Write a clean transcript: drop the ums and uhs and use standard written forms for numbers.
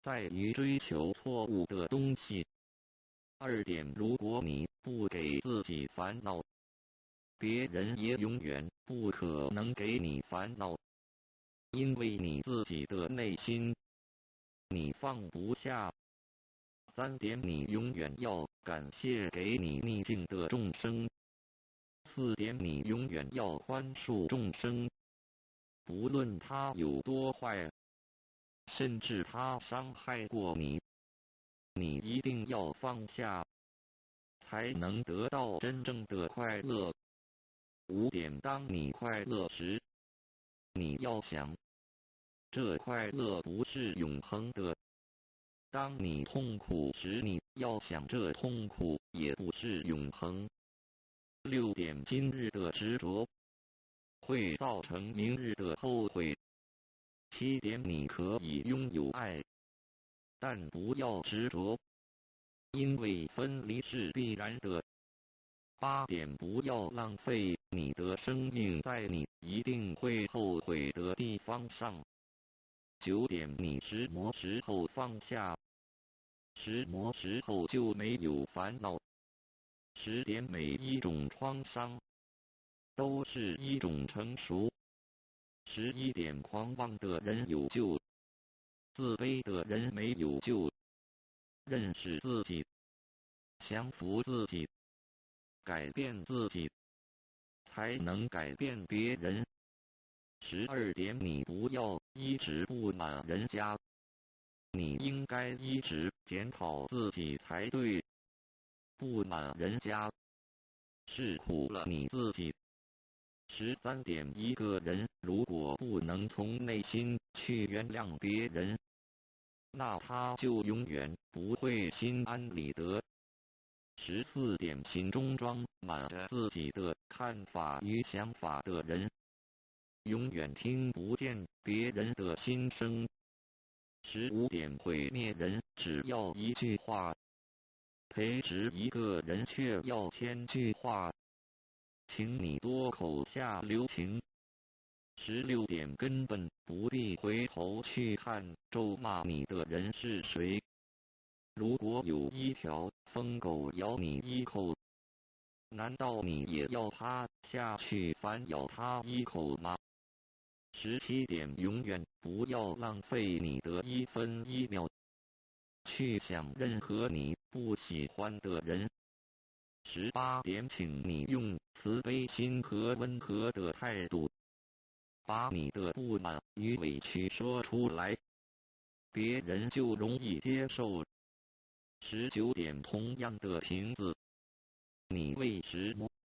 在于追求错误的东西。2点，如果你不给自己烦恼，别人也永远不可能给你烦恼，因为你自己的内心，你放不下。3点，你永远要感谢给你逆境的众生。4点，你永远要宽恕众生，不论他有多坏，甚至他伤害过你，你一定要放下，才能得到真正的快乐。5点，当你快乐时，你要想，这快乐不是永恒的；当你痛苦时，你要想，这痛苦也不是永恒。6点，今日的执着会造成明日的后悔。7点，你可以拥有爱，但不要执着，因为分离是必然的。8点，不要浪费你的生命在你一定会后悔的地方上。9点，你石磨时候放下，石磨时候就没有烦恼。10点，每一种创伤都是一种成熟。11点，狂妄的人有救，自卑的人没有救。认识自己，降服自己，改变自己，才能改变别人。12点，你不要一直不满人家，你应该一直检讨自己才对。不满人家，是苦了你自己。13点，一个人如果不能从内心去原谅别人，那他就永远不会心安理得。14点，心中装满着自己的看法与想法的人，永远听不见别人的心声。15点，毁灭人只要一句话，培植一个人却要1000句话，请你多口下留情。16点，根本不必回头去看咒骂你的人是谁。如果有一条疯狗咬你一口，难道你也要趴下去反咬它一口吗？17点，永远不要浪费你的1分1秒去想任何你不喜欢的人。18点，请你用慈悲心和温和的态度，把你的不满与委屈说出来，别人就容易接受。19点，同样的瓶子，你为石磨